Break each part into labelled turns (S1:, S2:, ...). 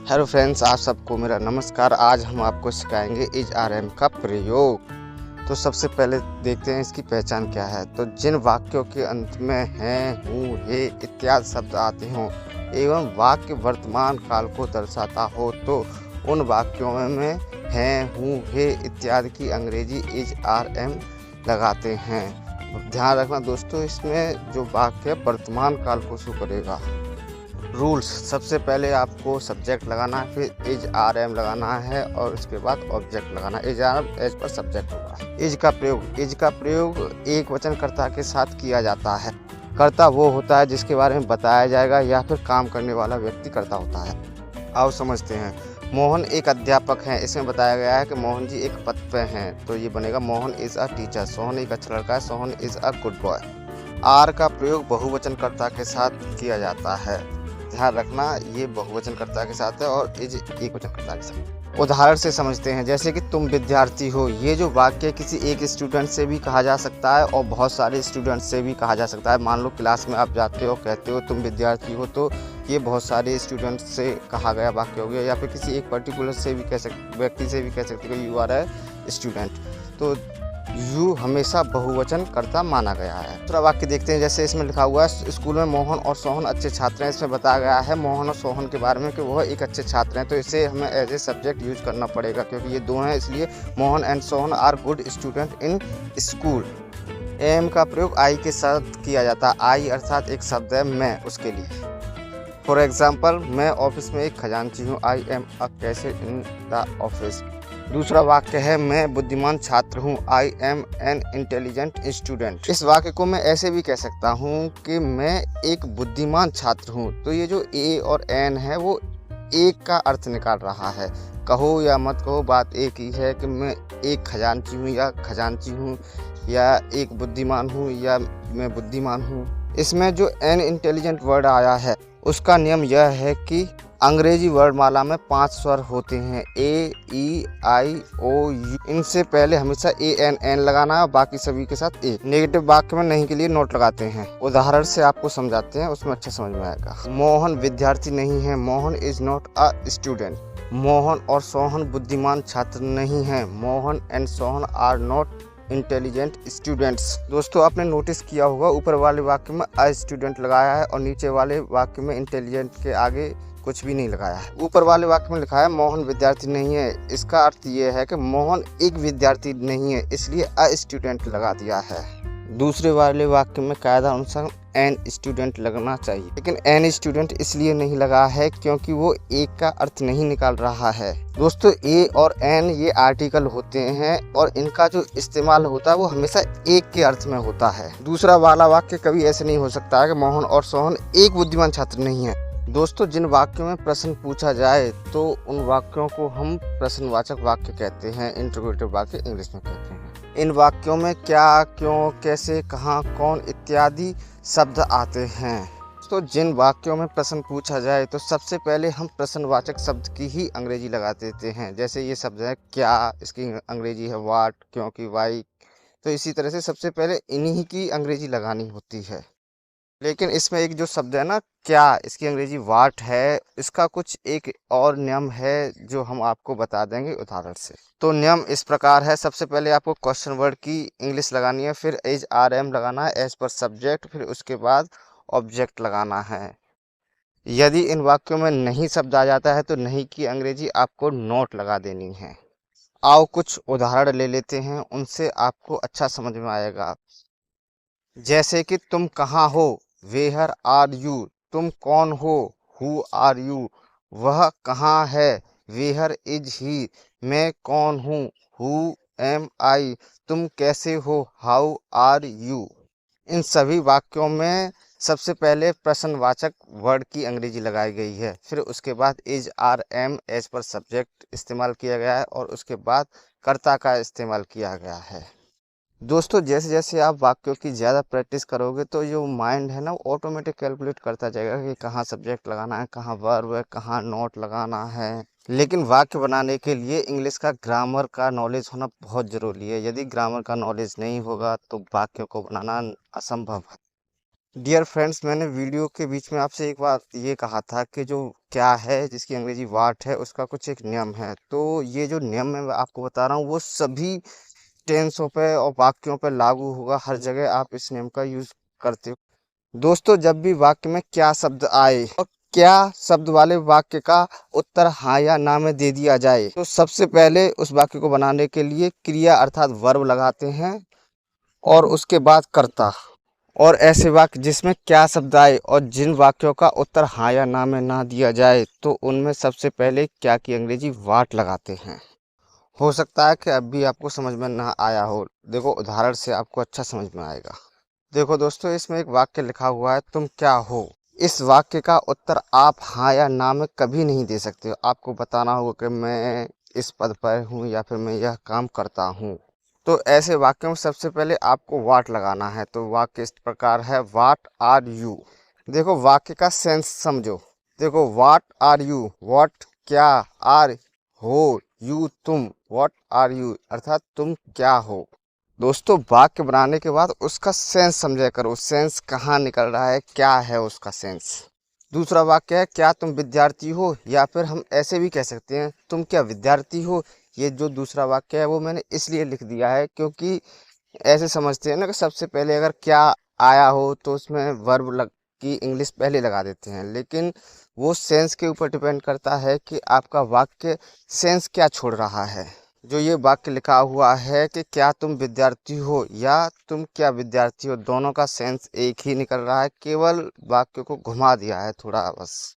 S1: Hello friends, आप सबको मेरा नमस्कार। आज हम आपको सिखाएंगे इज आर एम का प्रयोग। तो सबसे पहले देखते हैं इसकी पहचान क्या है। तो जिन वाक्यों के अंत में हैं, हूँ, हे इत्यादि शब्द आते हों एवं वाक्य वर्तमान काल को दर्शाता हो तो उन वाक्यों में हैं, हूँ, हे इत्यादि की अंग्रेजी इज आर एम लगाते हैं। ध्यान रखना दोस्तों, इसमें जो वाक्य वर्तमान काल को शो करेगा। रूल्स: सबसे पहले आपको सब्जेक्ट लगाना है, फिर इज आर एम लगाना है और उसके बाद ऑब्जेक्ट लगाना है। Is are am as per subject होगा। इज का प्रयोग एक वचन कर्ता के साथ किया जाता है। कर्ता वो होता है जिसके बारे में बताया जाएगा या फिर काम करने वाला व्यक्ति कर्ता होता है। आओ समझते हैं। मोहन एक अध्यापक हैं। इसमें बताया गया है कि मोहन जी एक पद पे हैं, तो ये बनेगा Mohan is a teacher. Sohan एक अच्छा लड़का है। Sohan is a good boy. Are का प्रयोग बहुवचन कर्ता के साथ किया जाता है। ध्यान रखना, ये बहुवचनकर्ता के साथ है और इज एकवचनकर्ता के साथ। उदाहरण से समझते हैं, जैसे कि तुम विद्यार्थी हो। ये जो वाक्य किसी एक स्टूडेंट से भी कहा जा सकता है और बहुत सारे स्टूडेंट से भी कहा जा सकता है। मान लो क्लास में आप जाते हो, कहते हो तुम विद्यार्थी हो, तो ये बहुत सारे स्टूडेंट से कहा गया वाक्य हो गया। या फिर किसी एक पर्टिकुलर से भी व्यक्ति से भी कह सकते हो यू आर ए स्टूडेंट। तो यू हमेशा बहुवचन कर्ता माना गया है। दूसरा वाक्य देखते हैं, जैसे इसमें लिखा हुआ है स्कूल में मोहन और सोहन अच्छे छात्र हैं। इसमें बताया गया है मोहन और सोहन के बारे में कि वह एक अच्छे छात्र हैं, तो इसे हमें एज ए सब्जेक्ट यूज करना पड़ेगा क्योंकि ये दो हैं, इसलिए Mohan and Sohan are good student in school. Am का प्रयोग आई के साथ किया जाता है। आई अर्थात एक शब्द है मैं, उसके लिए। फॉर एग्जाम्पल, मैं ऑफिस में एक खजांची हूँ। I am a cashier in the office. दूसरा वाक्य है मैं बुद्धिमान छात्र हूँ। I am N intelligent student. इस वाक्य को मैं ऐसे भी कह सकता हूँ कि मैं एक बुद्धिमान छात्र हूँ। तो ये जो ए और एन है वो एक का अर्थ निकाल रहा है। कहो या मत कहो, बात एक ही है कि मैं एक खजांची हूँ या खजांची हूँ, या एक बुद्धिमान हूँ या मैं बुद्धिमान हूँ। इसमें जो एन इंटेलिजेंट वर्ड आया है उसका नियम यह है कि अंग्रेजी वर्णमाला में 5 स्वर होते हैं, ए, ई, आई, ओ, यू। इनसे पहले हमेशा ए एन एन लगाना है और बाकी सभी के साथ ए। नेगेटिव वाक्य में नहीं के लिए नोट लगाते हैं। उदाहरण से आपको समझाते हैं, उसमें अच्छा समझ में आएगा। मोहन विद्यार्थी नहीं है। Mohan is not a student. Mohan और सोहन बुद्धिमान छात्र नहीं हैं। Mohan and Sohan are not intelligent students. दोस्तों, आपने नोटिस किया होगा ऊपर वाले वाक्य में अ स्टूडेंट लगाया है और नीचे वाले वाक्य में इंटेलिजेंट के आगे कुछ भी नहीं लगाया है। ऊपर वाले वाक्य में लिखा है मोहन विद्यार्थी नहीं है। इसका अर्थ ये है कि मोहन एक विद्यार्थी नहीं है, इसलिए अ स्टूडेंट लगा दिया है। दूसरे वाले वाक्य में कायदा अनुसार एन स्टूडेंट लगना चाहिए, लेकिन एन स्टूडेंट इसलिए नहीं लगा है क्योंकि वो एक का अर्थ नहीं निकाल रहा है। दोस्तों, ए और एन ये आर्टिकल होते हैं और इनका जो इस्तेमाल होता है वो हमेशा एक के अर्थ में होता है। दूसरा वाला वाक्य कभी ऐसे नहीं हो सकता है कि मोहन और सोहन एक बुद्धिमान छात्र नहीं है। दोस्तों, जिन वाक्यों में प्रश्न पूछा जाए तो उन वाक्यों को हम प्रश्नवाचक वाक्य कहते हैं। इंटरोगेटिव वाक्य इंग्लिश में कहते हैं। इन वाक्यों में क्या, क्यों, कैसे, कहाँ, कौन इत्यादि शब्द आते हैं। तो जिन वाक्यों में प्रश्न पूछा जाए तो सबसे पहले हम प्रश्नवाचक शब्द की ही अंग्रेजी लगा देते हैं। जैसे ये शब्द है क्या, इसकी अंग्रेजी है व्हाट, क्योंकि वाई। तो इसी तरह से सबसे पहले इन्हीं की अंग्रेजी लगानी होती है। लेकिन इसमें एक जो शब्द है ना क्या, इसकी अंग्रेजी वाट है। इसका कुछ एक और नियम है जो हम आपको बता देंगे उदाहरण से। तो नियम इस प्रकार है, सबसे पहले आपको क्वेश्चन वर्ड की इंग्लिश लगानी है, फिर एज आर एम लगाना है एज पर सब्जेक्ट, फिर उसके बाद ऑब्जेक्ट लगाना है। यदि इन वाक्यों में नहीं शब्द आ जाता है तो नहीं की अंग्रेजी आपको नोट लगा देनी है। आओ कुछ उदाहरण ले लेते हैं, उनसे आपको अच्छा समझ में आएगा। जैसे कि तुम कहाँ हो, वेयर आर यू। तुम कौन हो, हु आर यू। वह कहाँ है, वेयर इज ही। मैं कौन हूँ, हु एम आई। तुम कैसे हो, हाउ आर यू। इन सभी वाक्यों में सबसे पहले प्रश्नवाचक वर्ड की अंग्रेजी लगाई गई है, फिर उसके बाद is are am as per subject इस्तेमाल किया गया है और उसके बाद कर्ता का इस्तेमाल किया गया है। दोस्तों, जैसे जैसे आप वाक्यों की ज़्यादा प्रैक्टिस करोगे तो जो माइंड है ना वो ऑटोमेटिक कैलकुलेट करता जाएगा कि कहाँ सब्जेक्ट लगाना है, कहाँ वर्ब है, कहाँ नोट लगाना है। लेकिन वाक्य बनाने के लिए इंग्लिश का ग्रामर का नॉलेज होना बहुत ज़रूरी है। यदि ग्रामर का नॉलेज नहीं होगा तो वाक्यों को बनाना असंभव है। डियर फ्रेंड्स, मैंने वीडियो के बीच में आपसे एक बात ये कहा था कि जो क्या है जिसकी अंग्रेजी वाट है उसका कुछ एक नियम है। तो ये जो नियम मैं आपको बता रहा हूँ वो सभी टेंसों पे और वाक्यों पे लागू होगा। हर जगह आप इस नियम का यूज करते हो। दोस्तों, जब भी वाक्य में क्या शब्द आए और क्या शब्द वाले वाक्य का उत्तर हाँ या ना में दे दिया जाए तो सबसे पहले उस वाक्य को बनाने के लिए क्रिया अर्थात वर्ब लगाते हैं और उसके बाद कर्ता। और ऐसे वाक्य जिसमें क्या शब्द आए और जिन वाक्यों का उत्तर हाँ या ना में ना दिया जाए तो उनमें सबसे पहले क्या की अंग्रेजी वाट लगाते हैं। हो सकता है कि अब भी आपको समझ में ना आया हो। देखो, उदाहरण से आपको अच्छा समझ में आएगा। देखो दोस्तों, इसमें एक वाक्य लिखा हुआ है, तुम क्या हो। इस वाक्य का उत्तर आप हाँ या ना में कभी नहीं दे सकते हो। आपको बताना होगा कि मैं इस पद पर हूँ या फिर मैं यह काम करता हूँ। तो ऐसे वाक्यों में सबसे पहले आपको वाट लगाना है। तो वाक्य इस प्रकार है, वाट आर यू। देखो, वाक्य का सेंस समझो। देखो, वाट आर यू, वाट क्या, आर हो, यू तुम, वाट आर यू अर्थात तुम क्या हो। दोस्तों, वाक्य बनाने के बाद उसका सेंस समझा करो। सेंस कहाँ निकल रहा है, क्या है उसका सेंस। दूसरा वाक्य है, क्या तुम विद्यार्थी हो, या फिर हम ऐसे भी कह सकते हैं, तुम क्या विद्यार्थी हो। ये जो दूसरा वाक्य है वो मैंने इसलिए लिख दिया है क्योंकि ऐसे समझते हैं ना कि सबसे पहले अगर क्या आया हो तो उसमें वर्ब लग की इंग्लिश पहले लगा देते हैं, लेकिन वो सेंस के ऊपर डिपेंड करता है कि आपका वाक्य सेंस क्या छोड़ रहा है। जो ये वाक्य लिखा हुआ है कि क्या तुम विद्यार्थी हो या तुम क्या विद्यार्थी हो, दोनों का सेंस एक ही निकल रहा है, केवल वाक्य को घुमा दिया है थोड़ा बस।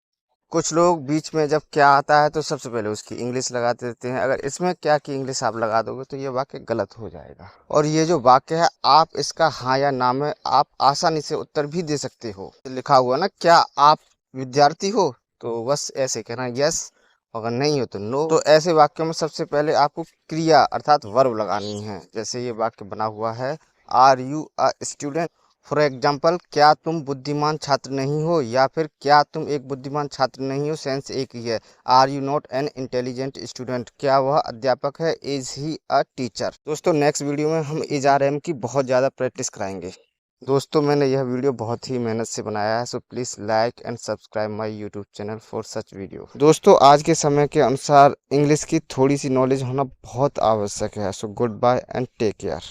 S1: कुछ लोग बीच में जब क्या आता है तो सबसे पहले उसकी इंग्लिश लगा देते हैं। अगर इसमें क्या की इंग्लिश आप लगा दोगे तो ये वाक्य गलत हो जाएगा। और ये जो वाक्य है, आप इसका हाँ या ना में आप आसानी से उत्तर भी दे सकते हो। लिखा हुआ ना, क्या आप विद्यार्थी हो, तो बस ऐसे कहना यस, अगर नहीं हो तो नो। तो ऐसे वाक्यों में सबसे पहले आपको क्रिया अर्थात वर्ब लगानी है। जैसे ये वाक्य बना हुआ है, are you a student. For example, क्या तुम बुद्धिमान छात्र नहीं हो, या फिर क्या तुम एक बुद्धिमान छात्र नहीं हो, सेंस एक ही है। Are you not an intelligent student, क्या वह अध्यापक है, इज ही अ टीचर। दोस्तों, नेक्स्ट वीडियो में हम इज आर एम की बहुत ज़्यादा प्रैक्टिस कराएंगे। दोस्तों, मैंने यह वीडियो बहुत ही मेहनत से बनाया है, so please like and subscribe my YouTube channel for such video. दोस्तों, आज के समय के अनुसार इंग्लिश की थोड़ी सी नॉलेज होना बहुत आवश्यक है। So good bye and take care.